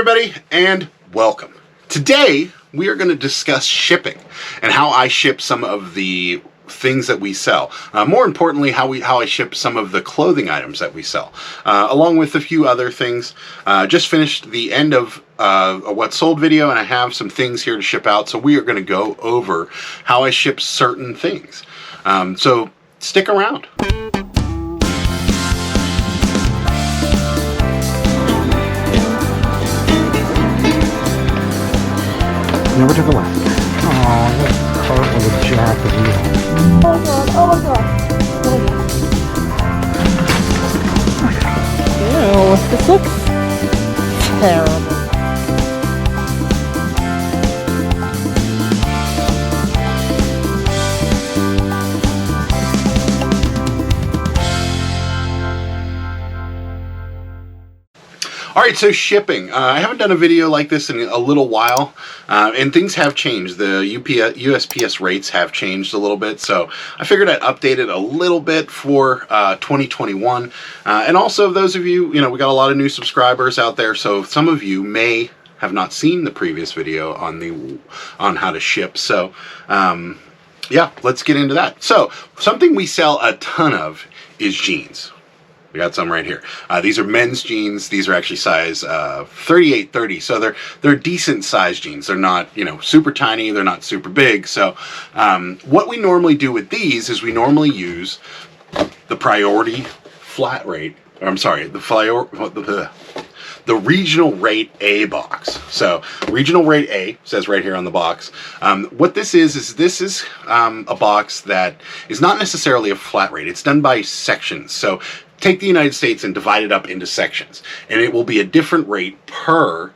everybody, and welcome. Today we are going to discuss shipping and how I ship some of the things that we sell. More importantly, how I ship some of the clothing items that we sell, along with a few other things. Just finished the end of a what sold video, and I have some things here to ship out. So we are going to go over how I ship certain things. So stick around. Never took a left. Oh, that cart with a jack of wheels. Oh god, oh god. Ew, this looks terrible. Alright, so shipping. I haven't done a video like this in a little while, and things have changed. The USPS rates have changed a little bit, so I figured I'd update it a little bit for 2021. And also, those of you, we got a lot of new subscribers out there, so some of you may have not seen the previous video on how to ship. So, yeah, let's get into that. So, something we sell a ton of is jeans. We got some right here. These are men's jeans. These are actually size 38-30, so they're decent size jeans. They're not, super tiny. They're not super big. So what we normally do with these is we normally use the priority flat rate. Or I'm sorry, the regional rate A box. So regional rate A says right here on the box. What this is a box that is not necessarily a flat rate. It's done by sections. So take the United States and divide it up into sections, and it will be a different rate per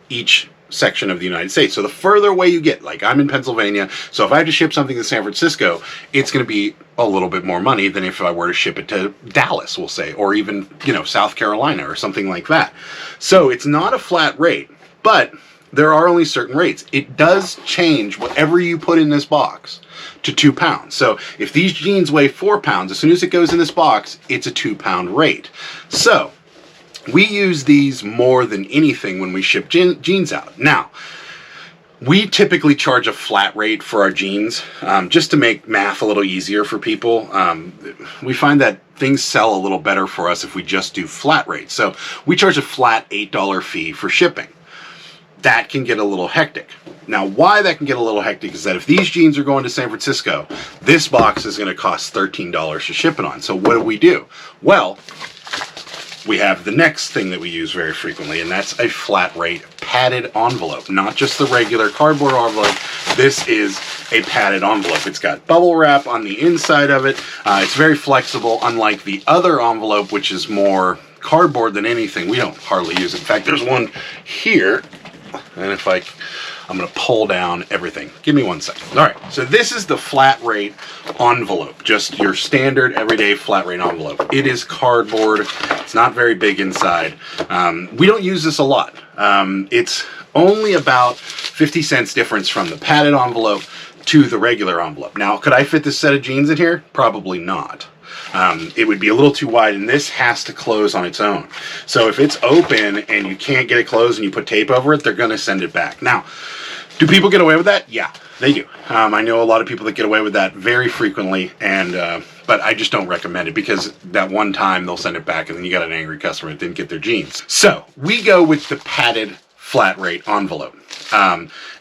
each section of the United States. So the further away you get, like I'm in Pennsylvania, so if I have to ship something to San Francisco, it's going to be a little bit more money than if I were to ship it to Dallas, we'll say, or even, South Carolina or something like that. So it's not a flat rate, but there are only certain rates. It does change whatever you put in this box to 2 pounds. So if these jeans weigh 4 pounds, as soon as it goes in this box, it's a 2 pound rate. So we use these more than anything when we ship jeans out. Now, we typically charge a flat rate for our jeans, just to make math a little easier for people. We find that things sell a little better for us if we just do flat rates. So we charge a flat $8 fee for shipping. That can get a little hectic. Now, why that can get a little hectic is that if these jeans are going to San Francisco, this box is going to cost $13 to ship it on. So what do? Well, we have the next thing that we use very frequently, and that's a flat rate padded envelope. Not just the regular cardboard envelope. This is a padded envelope. It's got bubble wrap on the inside of it. It's very flexible, unlike the other envelope, which is more cardboard than anything. We don't hardly use it. In fact, there's one here. And if I'm going to pull down everything. Give me 1 second. All right, so this is the flat rate envelope, just your standard everyday flat rate envelope. It is cardboard. It's not very big inside. We don't use this a lot. It's only about 50 cents difference from the padded envelope to the regular envelope. Now, could I fit this set of jeans in here? Probably not. It would be a little too wide, and this has to close on its own. So if it's open and you can't get it closed and you put tape over it, they're going to send it back. Now, do people get away with that? Yeah, they do. I know a lot of people that get away with that very frequently, and but I just don't recommend it, because that one time they'll send it back and then you got an angry customer that didn't get their jeans. So we go with the padded flat rate envelope.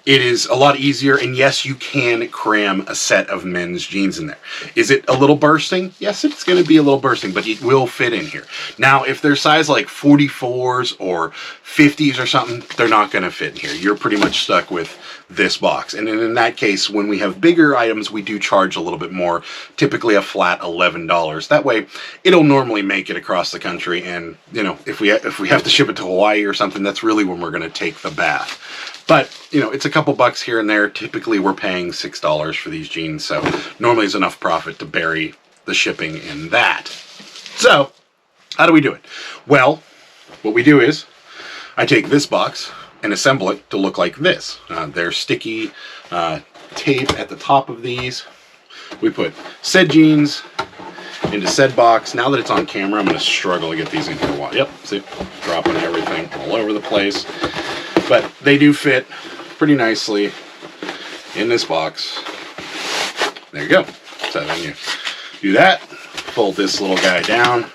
It is a lot easier, and yes, you can cram a set of men's jeans in there. Is it a little bursting? Yes, it's going to be a little bursting, but it will fit in here. Now, if they're size like 44s or 50s or something, they're not going to fit in here. You're pretty much stuck with this box. And in that case, when we have bigger items, we do charge a little bit more, typically a flat $11. That way, it'll normally make it across the country, and if we have to ship it to Hawaii or something, that's really when we're going to take the bath. But, it's a couple bucks here and there. Typically, we're paying $6 for these jeans, so normally it's enough profit to bury the shipping in that. So, how do we do it? Well, what we do is, I take this box and assemble it to look like this. There's sticky tape at the top of these. We put said jeans into said box. Now that it's on camera, I'm going to struggle to get these in here. Yep, see, dropping everything all over the place. But they do fit pretty nicely in this box. There you go. So then you do that, fold this little guy down,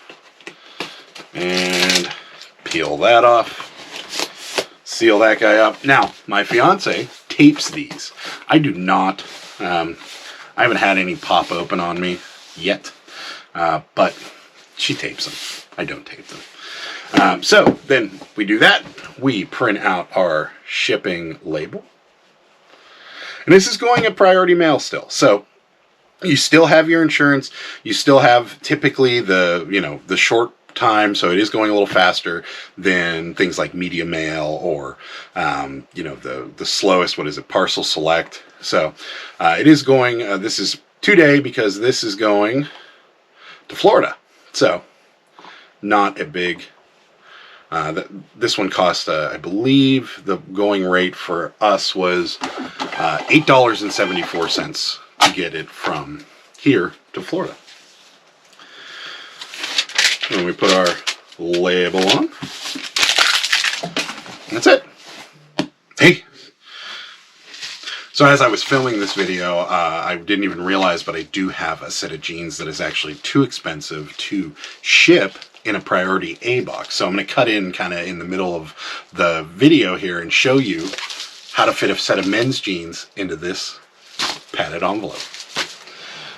and peel that off. Seal that guy up. Now, my fiance tapes these. I do not. I haven't had any pop open on me yet, but she tapes them. I don't tape them. So then we do that. We print out our shipping label. And this is going at priority mail still. So you still have your insurance. You still have typically the short time, so it is going a little faster than things like media mail or the slowest, what is it, parcel select. So it is going, this is today because this is going to Florida. So not a big, this one cost, I believe the going rate for us was $8.74 to get it from here to Florida. And we put our label on. That's it. Hey. So as I was filming this video, I didn't even realize, but I do have a set of jeans that is actually too expensive to ship in a priority A box. So I'm going to cut in kind of in the middle of the video here and show you how to fit a set of men's jeans into this padded envelope.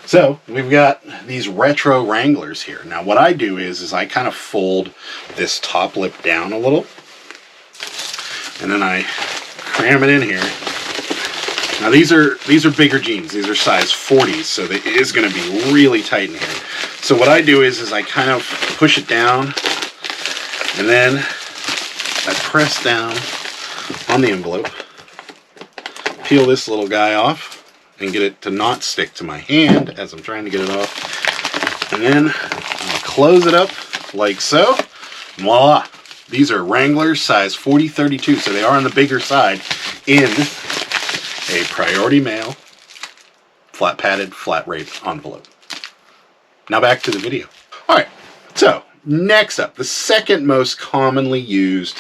So we've got these retro Wranglers here. Now what I do is I kind of fold this top lip down a little, and then I cram it in here. Now these are bigger jeans. These are size 40s, so it is going to be really tight in here. So what I do is I kind of push it down, and then I press down on the envelope, peel this little guy off, and get it to not stick to my hand as I'm trying to get it off. And then I'll close it up like so. Voila! These are Wranglers size 40-32, so they are on the bigger side in a priority mail, flat padded, flat rate envelope. Now back to the video. All right, so next up, the second most commonly used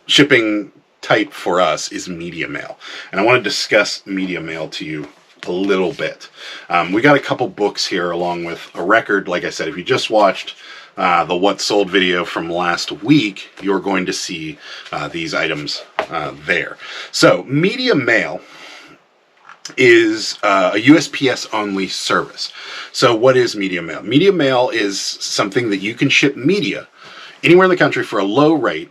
shipping type for us is media mail. And I want to discuss media mail to you a little bit. We got a couple books here along with a record. Like I said, if you just watched the What Sold video from last week, you're going to see these items there. So media mail is a USPS only service. So what is media mail? Media mail is something that you can ship media anywhere in the country for a low rate,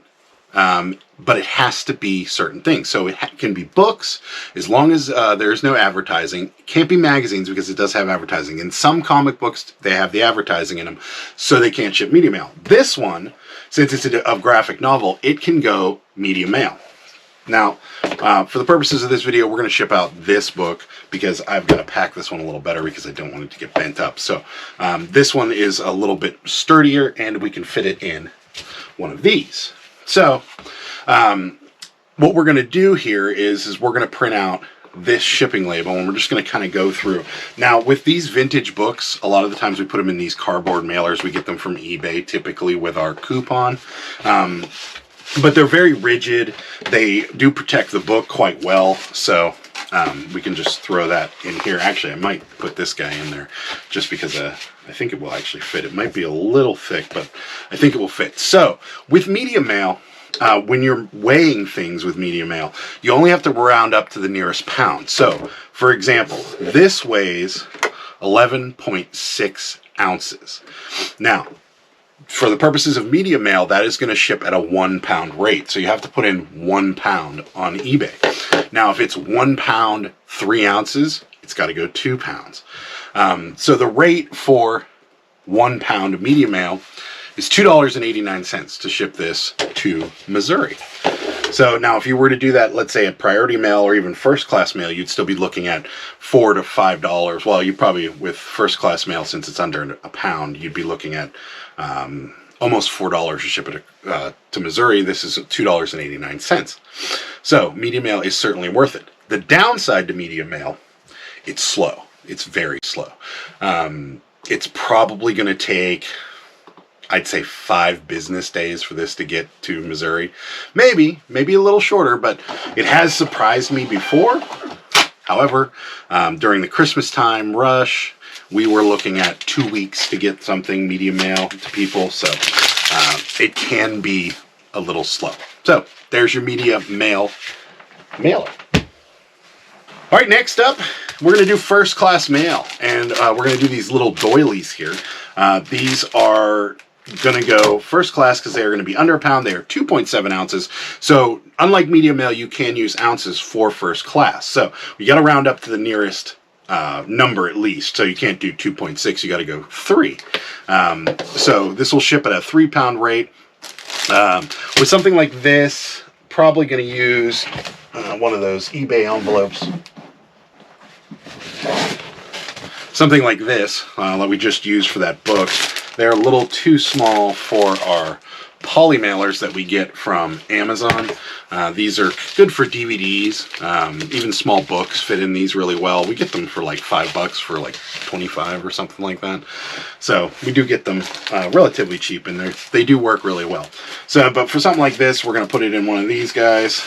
but it has to be certain things. So it can be books, as long as there's no advertising. It can't be magazines because it does have advertising. In some comic books, they have the advertising in them, so they can't ship media mail. This one, since it's a graphic novel, it can go media mail. Now, for the purposes of this video, we're going to ship out this book because I've got to pack this one a little better because I don't want it to get bent up. So this one is a little bit sturdier, and we can fit it in one of these. So what we're going to do here is we're going to print out this shipping label, and we're just going to kind of go through. Now, with these vintage books, a lot of the times we put them in these cardboard mailers. We get them from eBay, typically with our coupon. But they're very rigid. They do protect the book quite well, so we can just throw that in here. Actually, I might put this guy in there just because I think it will actually fit. It might be a little thick, but I think it will fit. So with media mail, when you're weighing things with media mail, you only have to round up to the nearest pound. So, for example, this weighs 11.6 ounces. Now, for the purposes of media mail, that is going to ship at a 1 pound rate. So you have to put in 1 pound on eBay. Now, if it's 1 pound, 3 ounces, it's got to go 2 pounds. So the rate for 1 pound of media mail is $2.89 to ship this to Missouri. So now if you were to do that, let's say at priority mail or even first class mail, you'd still be looking at $4 to $5. Well, you probably, with first class mail, since it's under a pound, you'd be looking at almost $4 to ship it to Missouri. This is $2.89. So media mail is certainly worth it. The downside to media mail, it's slow. It's very slow. It's probably going to take I'd say 5 business days for this to get to Missouri. Maybe a little shorter, but it has surprised me before. However, during the Christmas time rush, we were looking at 2 weeks to get something medium mail to people, so it can be a little slow. So there's your media mail mailer. All right, next up, we're going to do first class mail, and we're going to do these little doilies here. These are going to go first class because they are going to be under a pound. They are 2.7 ounces. So unlike medium mail, you can use ounces for first class. So you got to round up to the nearest number at least. So you can't do 2.6. You got to go 3. So this will ship at a 3-pound rate. With something like this, probably going to use one of those eBay envelopes. Something like this that we just used for that book. They're a little too small for our poly mailers that we get from Amazon. These are good for DVDs. Even small books fit in these really well. We get them for like $5 for like 25 or something like that. So we do get them relatively cheap, and they do work really well. So, but for something like this, we're going to put it in one of these guys.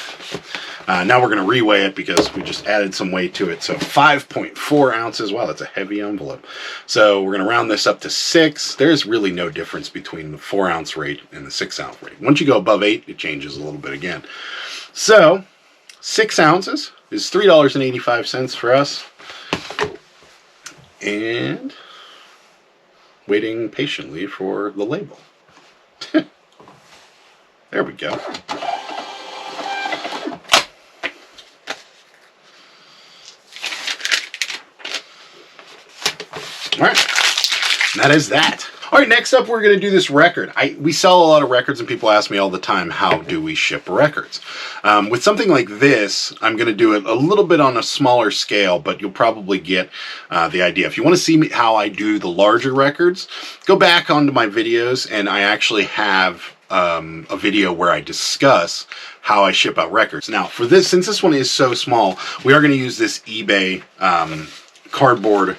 Now we're going to reweigh it because we just added some weight to it. So 5.4 ounces. Wow, that's a heavy envelope. So we're going to round this up to 6. There's really no difference between the 4-ounce rate and the 6-ounce rate. Once you go above 8, it changes a little bit again. So 6 ounces is $3.85 for us. And waiting patiently for the label. There we go. All right, that is that. All right, next up, we're going to do this record. We sell a lot of records, and people ask me all the time, how do we ship records? With something like this, I'm going to do it a little bit on a smaller scale, but you'll probably get the idea. If you want to see how I do the larger records, go back onto my videos, and I actually have a video where I discuss how I ship out records. Now, for this, since this one is so small, we are going to use this eBay cardboard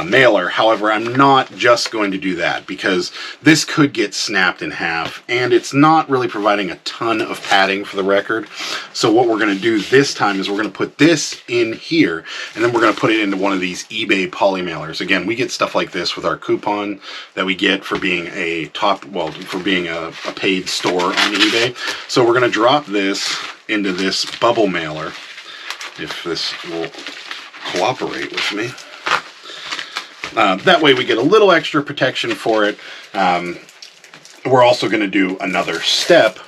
mailer. However, I'm not just going to do that because this could get snapped in half, and it's not really providing a ton of padding for the record. So what we're going to do this time is we're going to put this in here, and then we're going to put it into one of these eBay poly mailers. Again, we get stuff like this with our coupon that we get for being a paid store on eBay. So we're going to drop this into this bubble mailer, if this will cooperate with me. That way we get a little extra protection for it. We're also going to do another step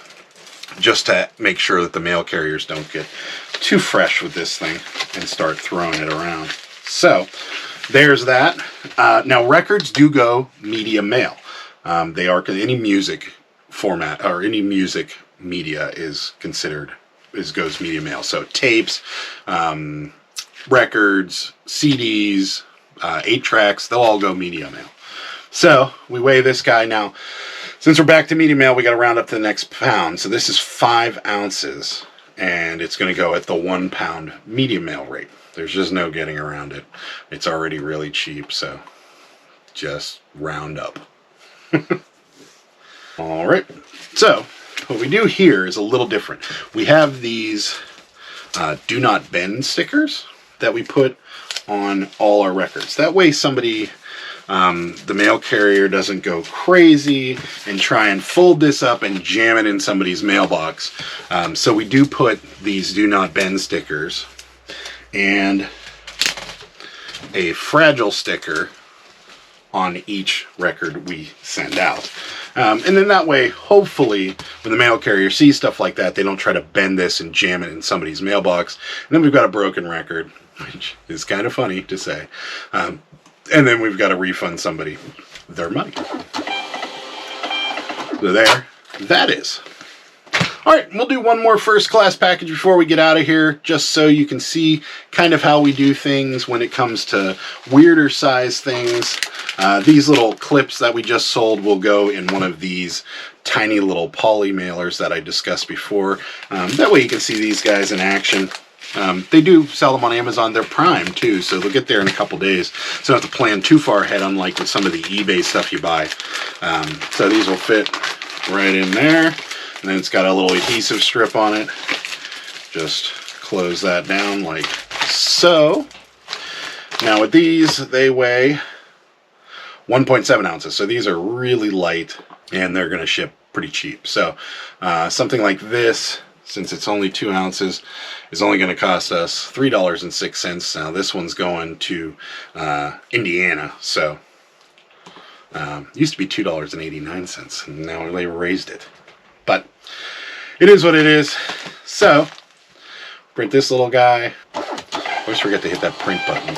just to make sure that the mail carriers don't get too fresh with this thing and start throwing it around. So there's that. Now records do go media mail. They are, any music format or any music media is considered, goes media mail. So tapes, records, CDs, 8-tracks, they'll all go media mail. So we weigh this guy now. Since we're back to media mail, we got to round up to the next pound. So this is 5 ounces, and it's going to go at the 1-pound media mail rate. There's just no getting around it. It's already really cheap, so just round up. All right. So what we do here is a little different. We have these do not bend stickers that we put on all our records. That way somebody, the mail carrier, doesn't go crazy and try and fold this up and jam it in somebody's mailbox. So we do put these do not bend stickers and a fragile sticker on each record we send out. And then that way, hopefully, when the mail carrier sees stuff like that, they don't try to bend this and jam it in somebody's mailbox. And then we've got a broken record, which is kind of funny to say. And then we've got to refund somebody their money. So there, that is. All right, we'll do one more first class package before we get out of here, just so you can see kind of how we do things when it comes to weirder size things. These little clips that we just sold will go in one of these tiny little poly mailers that I discussed before. That way you can see these guys in action. They do sell them on Amazon. They're Prime too, so they'll get there in a couple days. So you don't have to plan too far ahead, unlike with some of the eBay stuff you buy. So these will fit right in there. And then it's got a little adhesive strip on it. Just close that down like so. Now with these, they weigh 1.7 ounces. So these are really light, and they're going to ship pretty cheap. So something like this, since it's only 2 ounces, is only going to cost us $3.06. Now this one's going to Indiana, so used to be $2.89, and now they raised it. But it is what it is. So print this little guy. Always forget to hit that print button.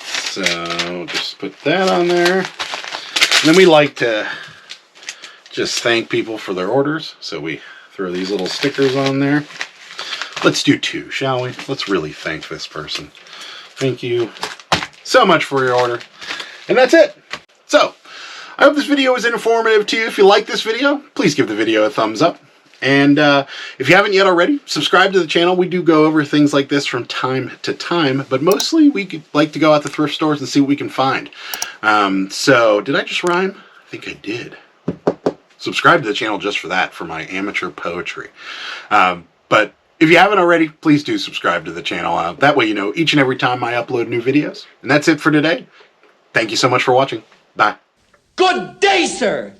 So just put that on there. And then we like to just thank people for their orders, so we throw these little stickers on there. Let's do 2, shall we? Let's really thank this person. Thank you so much for your order. And that's it. So, I hope this video was informative to you. If you like this video, please give the video a thumbs up. And if you haven't yet already, subscribe to the channel. We do go over things like this from time to time, but mostly we like to go out to thrift stores and see what we can find. So, did I just rhyme? I think I did. Subscribe to the channel just for that, for my amateur poetry. But if you haven't already, please do subscribe to the channel. That way you know each and every time I upload new videos. And that's it for today. Thank you so much for watching. Bye. Good day, sir!